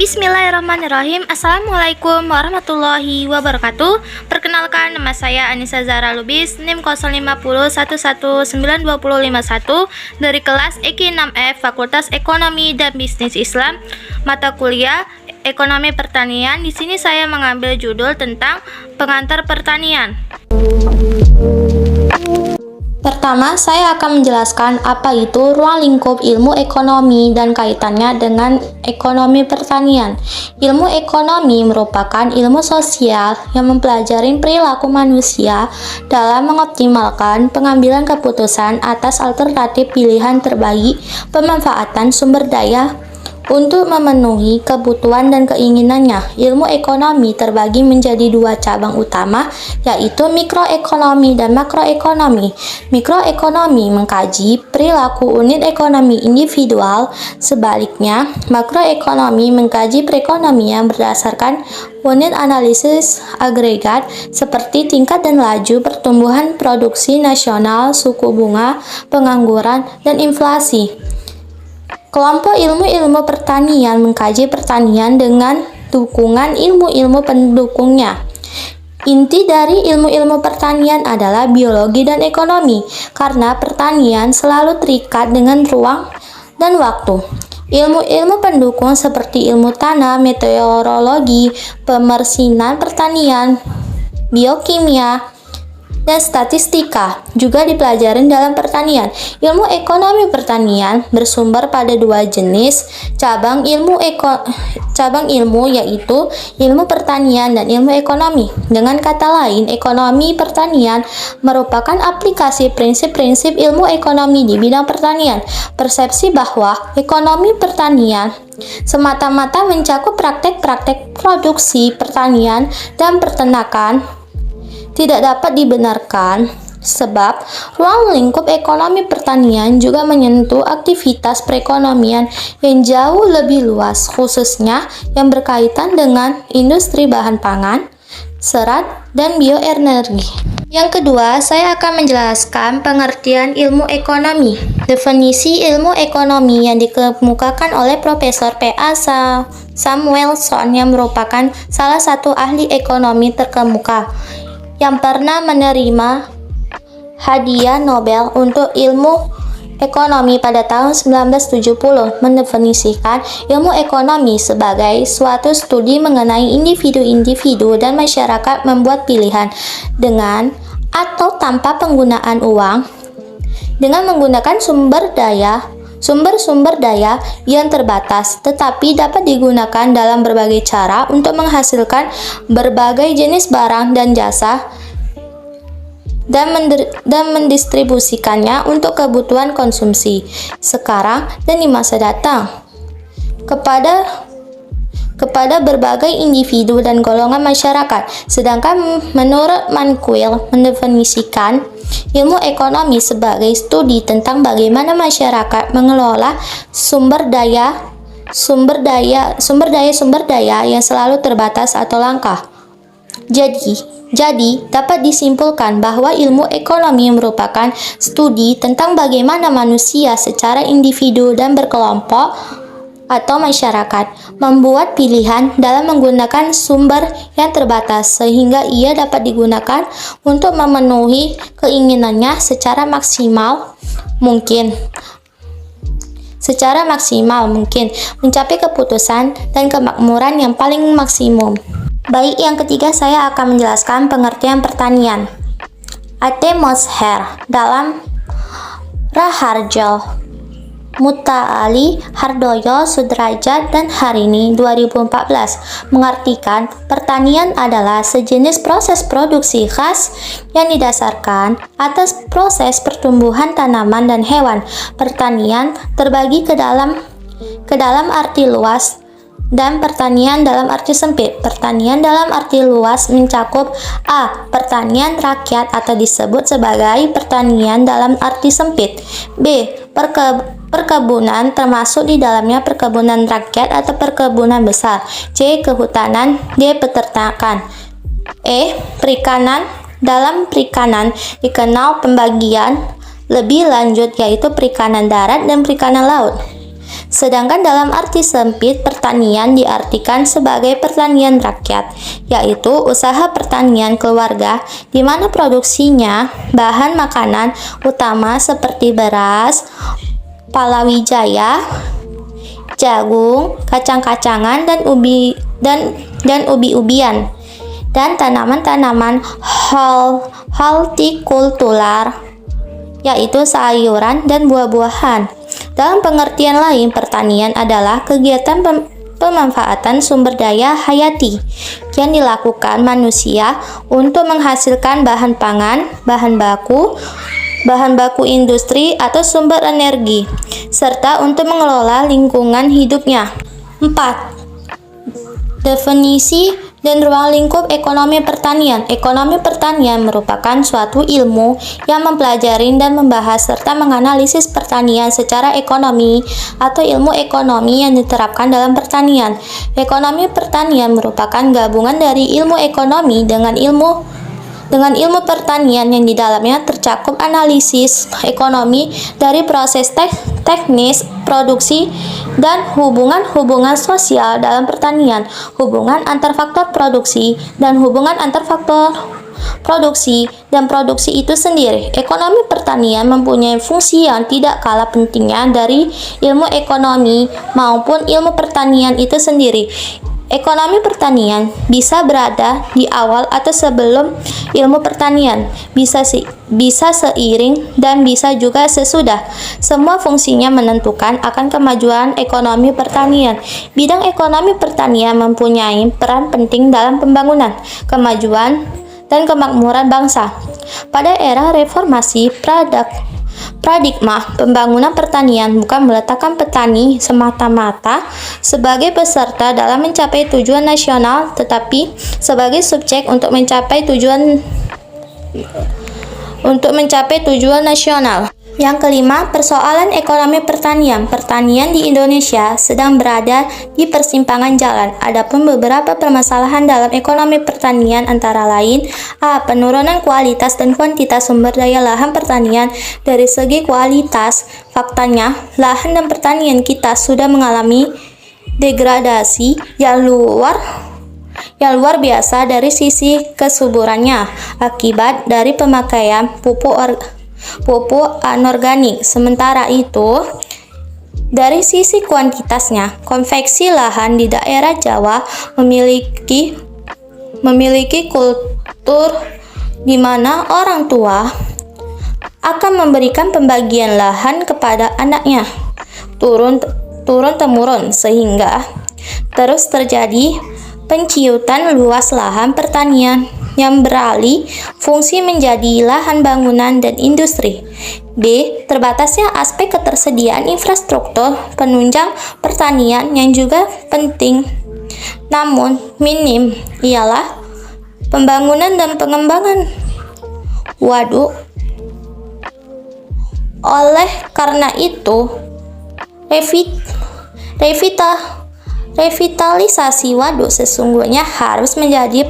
Bismillahirrahmanirrahim. Assalamualaikum warahmatullahi wabarakatuh. Perkenalkan, nama saya Anissa Zahra Lubis, NIM 05011925051 dari kelas EKI 6F Fakultas Ekonomi dan Bisnis Islam, mata kuliah Ekonomi Pertanian. Di sini saya mengambil judul tentang pengantar pertanian. Pertama, saya akan menjelaskan apa itu ruang lingkup ilmu ekonomi dan kaitannya dengan ekonomi pertanian. Ilmu ekonomi merupakan ilmu sosial yang mempelajari perilaku manusia dalam mengoptimalkan pengambilan keputusan atas alternatif pilihan terbaik pemanfaatan sumber daya untuk memenuhi kebutuhan dan keinginannya. Ilmu ekonomi terbagi menjadi dua cabang utama, yaitu mikroekonomi dan makroekonomi. Mikroekonomi mengkaji perilaku unit ekonomi individual, sebaliknya makroekonomi mengkaji perekonomian berdasarkan unit analisis agregat seperti tingkat dan laju pertumbuhan produksi nasional, suku bunga, pengangguran, dan inflasi. Kelompok ilmu-ilmu pertanian mengkaji pertanian dengan dukungan ilmu-ilmu pendukungnya. Inti dari ilmu-ilmu pertanian adalah biologi dan ekonomi, karena pertanian selalu terikat dengan ruang dan waktu. Ilmu-ilmu pendukung seperti ilmu tanah, meteorologi, pemersinan pertanian, biokimia, dan statistika juga dipelajari dalam pertanian. Ilmu ekonomi pertanian bersumber pada dua jenis cabang ilmu yaitu ilmu pertanian dan ilmu ekonomi. Dengan kata lain, ekonomi pertanian merupakan aplikasi prinsip-prinsip ilmu ekonomi di bidang pertanian. Persepsi bahwa ekonomi pertanian semata-mata mencakup praktek-praktek produksi pertanian dan peternakan tidak dapat dibenarkan, sebab ruang lingkup ekonomi pertanian juga menyentuh aktivitas perekonomian yang jauh lebih luas, khususnya yang berkaitan dengan industri bahan pangan, serat, dan bioenergi. Yang kedua, saya akan menjelaskan pengertian ilmu ekonomi. Definisi ilmu ekonomi yang dikemukakan oleh Profesor P.A. Samuelson yang merupakan salah satu ahli ekonomi terkemuka yang pernah menerima hadiah Nobel untuk ilmu ekonomi pada tahun 1970, mendefinisikan ilmu ekonomi sebagai suatu studi mengenai individu-individu dan masyarakat membuat pilihan dengan atau tanpa penggunaan uang, dengan menggunakan sumber-sumber daya yang terbatas, tetapi dapat digunakan dalam berbagai cara untuk menghasilkan berbagai jenis barang dan jasa dan mendistribusikannya untuk kebutuhan konsumsi sekarang dan di masa datang kepada berbagai individu dan golongan masyarakat. Sedangkan menurut Mankiewicz mendefinisikan ilmu ekonomi sebagai studi tentang bagaimana masyarakat mengelola sumber daya yang selalu terbatas atau langka. Jadi, dapat disimpulkan bahwa ilmu ekonomi merupakan studi tentang bagaimana manusia secara individu dan berkelompok atau masyarakat membuat pilihan dalam menggunakan sumber yang terbatas sehingga ia dapat digunakan untuk memenuhi keinginannya secara maksimal mungkin, mencapai keputusan dan kemakmuran yang paling maksimum. Baik, yang ketiga saya akan menjelaskan pengertian pertanian. Atmosfer dalam Raharjo, Muta'ali, Hardoyo, Sudrajat, dan Harini 2014 mengartikan pertanian adalah sejenis proses produksi khas yang didasarkan atas proses pertumbuhan tanaman dan hewan. Pertanian terbagi ke dalam arti luas dan pertanian dalam arti sempit. Pertanian dalam arti luas mencakup A. Pertanian rakyat atau disebut sebagai pertanian dalam arti sempit. B. Perkebunan termasuk di dalamnya perkebunan rakyat atau perkebunan besar. C. Kehutanan. D. Peternakan. E. Perikanan. Dalam perikanan dikenal pembagian lebih lanjut yaitu perikanan darat dan perikanan laut. Sedangkan dalam arti sempit, pertanian diartikan sebagai pertanian rakyat, yaitu usaha pertanian keluarga di mana produksinya bahan makanan utama seperti beras, palawija, jagung, kacang-kacangan dan ubi-ubian dan tanaman-tanaman hortikultural, yaitu sayuran dan buah-buahan. Dalam pengertian lain, pertanian adalah kegiatan pemanfaatan sumber daya hayati yang dilakukan manusia untuk menghasilkan bahan pangan, bahan baku industri atau sumber energi, serta untuk mengelola lingkungan hidupnya. 4. Definisi dan ruang lingkup ekonomi pertanian. Ekonomi pertanian merupakan suatu ilmu yang mempelajari dan membahas serta menganalisis pertanian secara ekonomi atau ilmu ekonomi yang diterapkan dalam pertanian. Ekonomi pertanian merupakan gabungan dari ilmu ekonomi dengan ilmu pertanian yang di dalamnya tercakup analisis ekonomi dari proses teknis produksi dan hubungan-hubungan sosial dalam pertanian, hubungan antar faktor produksi dan hubungan antar faktor produksi dan produksi itu sendiri. Ekonomi pertanian mempunyai fungsi yang tidak kalah pentingnya dari ilmu ekonomi maupun ilmu pertanian itu sendiri. Ekonomi pertanian bisa berada di awal atau sebelum ilmu pertanian, bisa seiring dan bisa juga sesudah. Semua fungsinya menentukan akan kemajuan ekonomi pertanian. Bidang ekonomi pertanian mempunyai peran penting dalam pembangunan, kemajuan, dan kemakmuran bangsa. Pada era reformasi, paradigma pembangunan pertanian bukan meletakkan petani semata-mata sebagai peserta dalam mencapai tujuan nasional, tetapi sebagai subjek untuk mencapai tujuan nasional. Yang kelima, persoalan ekonomi pertanian. Pertanian di Indonesia sedang berada di persimpangan jalan. Adapun beberapa permasalahan dalam ekonomi pertanian antara lain: A. Penurunan kualitas dan kuantitas sumber daya lahan pertanian. Dari segi kualitas, faktanya lahan dan pertanian kita sudah mengalami degradasi yang luar biasa dari sisi kesuburannya akibat dari pemakaian pupuk anorganik. Sementara itu, dari sisi kuantitasnya, konveksi lahan di daerah Jawa memiliki kultur di mana orang tua akan memberikan pembagian lahan kepada anaknya turun-temurun, sehingga terus terjadi penciutan luas lahan pertanian yang beralih fungsi menjadi lahan bangunan dan industri. B. Terbatasnya aspek ketersediaan infrastruktur penunjang pertanian yang juga penting namun minim ialah pembangunan dan pengembangan waduk. Oleh karena itu, revitalisasi waduk sesungguhnya harus menjadi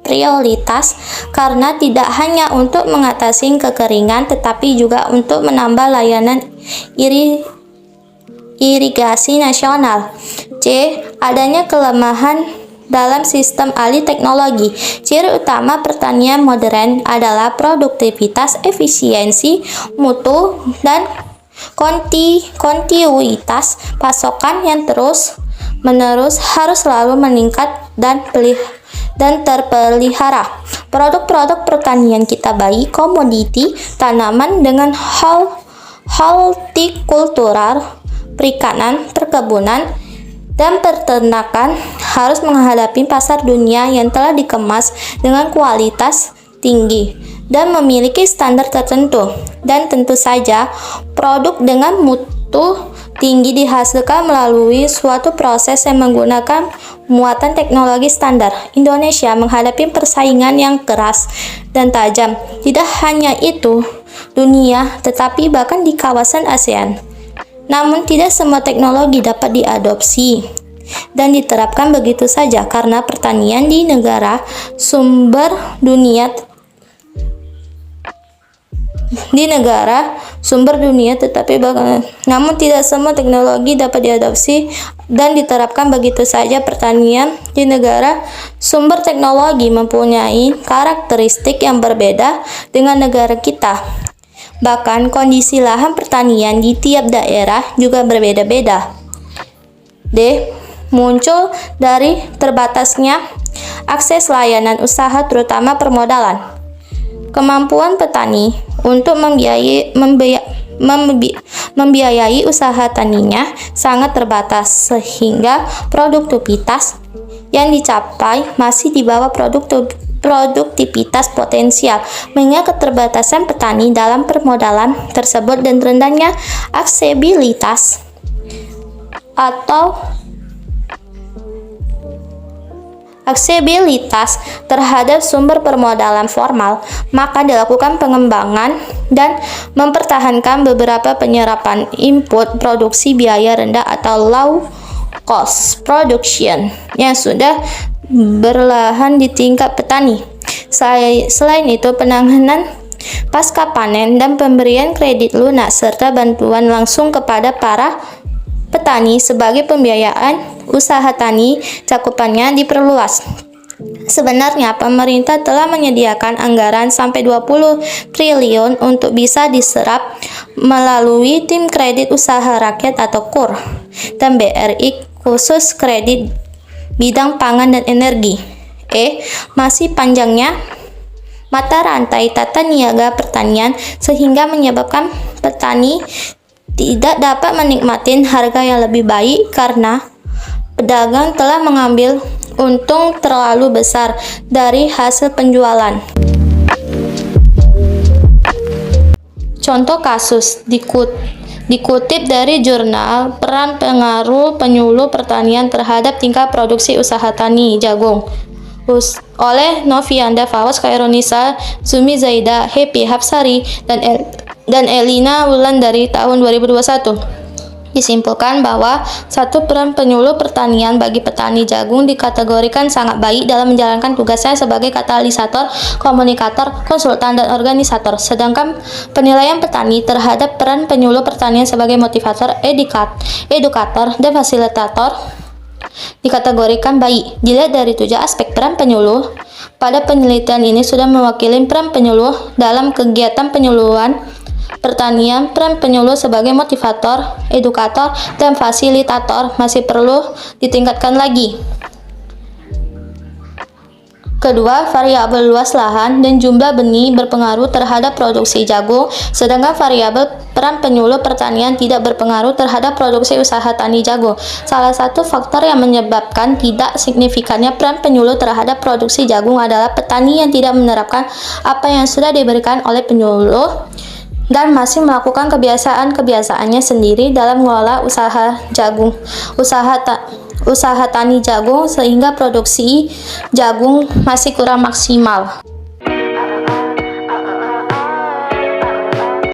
prioritas karena tidak hanya untuk mengatasi kekeringan tetapi juga untuk menambah layanan irigasi nasional. C. Adanya kelemahan dalam sistem alih teknologi. Ciri utama pertanian modern adalah produktivitas, efisiensi, mutu, dan kontinuitas pasokan yang terus-menerus harus selalu meningkat dan terpelihara. Produk-produk pertanian kita baik komoditi, tanaman dengan hortikultural, perikanan, perkebunan, dan peternakan harus menghadapi pasar dunia yang telah dikemas dengan kualitas tinggi dan memiliki standar tertentu. Dan tentu saja, produk dengan mutu tinggi dihasilkan melalui suatu proses yang menggunakan muatan teknologi standar. Indonesia menghadapi persaingan yang keras dan tajam, tidak hanya itu dunia, tetapi bahkan di kawasan ASEAN. Namun tidak semua teknologi dapat diadopsi dan diterapkan begitu saja karena pertanian di negara sumber dunia di negara sumber dunia, namun tidak semua teknologi dapat diadopsi dan diterapkan begitu saja. Pertanian di negara sumber teknologi mempunyai karakteristik yang berbeda dengan negara kita. Bahkan kondisi lahan pertanian di tiap daerah juga berbeda-beda. D. Muncul dari terbatasnya akses layanan usaha, terutama permodalan. Kemampuan petani untuk membiayai usaha taninya sangat terbatas, sehingga produktivitas yang dicapai masih di bawah produktivitas potensial. Mengingat keterbatasan petani dalam permodalan tersebut dan rendahnya aksesibilitas terhadap sumber permodalan formal, maka dilakukan pengembangan dan mempertahankan beberapa penyerapan input produksi biaya rendah atau low cost production yang sudah berlahan di tingkat petani. Selain itu, penanganan pasca panen dan pemberian kredit lunak serta bantuan langsung kepada para petani sebagai pembiayaan usaha tani cakupannya diperluas. Sebenarnya pemerintah telah menyediakan anggaran sampai 20 triliun untuk bisa diserap melalui tim kredit usaha rakyat atau KUR dan BRI khusus kredit bidang pangan dan energi. Masih panjangnya mata rantai tata niaga pertanian sehingga menyebabkan petani tidak dapat menikmati harga yang lebih baik karena pedagang telah mengambil untung terlalu besar dari hasil penjualan. Contoh kasus dikutip dari jurnal Peran Pengaruh Penyuluh Pertanian Terhadap Tingkat Produksi Usaha Tani Jagung oleh Novianda Fawas, Khairunisa, Zumi Zaida, Happy Hapsari, dan Elina Wulan dari tahun 2021. Disimpulkan bahwa satu peran penyuluh pertanian bagi petani jagung dikategorikan sangat baik dalam menjalankan tugasnya sebagai katalisator, komunikator, konsultan, dan organisator. Sedangkan penilaian petani terhadap peran penyuluh pertanian sebagai motivator, edukator, dan fasilitator dikategorikan baik. Dilihat dari 7 aspek peran penyuluh, pada penelitian ini sudah mewakili peran penyuluh dalam kegiatan penyuluhan pertanian. Peran penyuluh sebagai motivator, edukator, dan fasilitator masih perlu ditingkatkan lagi. Kedua, variabel luas lahan dan jumlah benih berpengaruh terhadap produksi jagung, sedangkan variabel peran penyuluh pertanian tidak berpengaruh terhadap produksi usaha tani jagung. Salah satu faktor yang menyebabkan tidak signifikannya peran penyuluh terhadap produksi jagung adalah petani yang tidak menerapkan apa yang sudah diberikan oleh penyuluh dan masih melakukan kebiasaan-kebiasaannya sendiri dalam mengelola usaha tani jagung, sehingga produksi jagung masih kurang maksimal.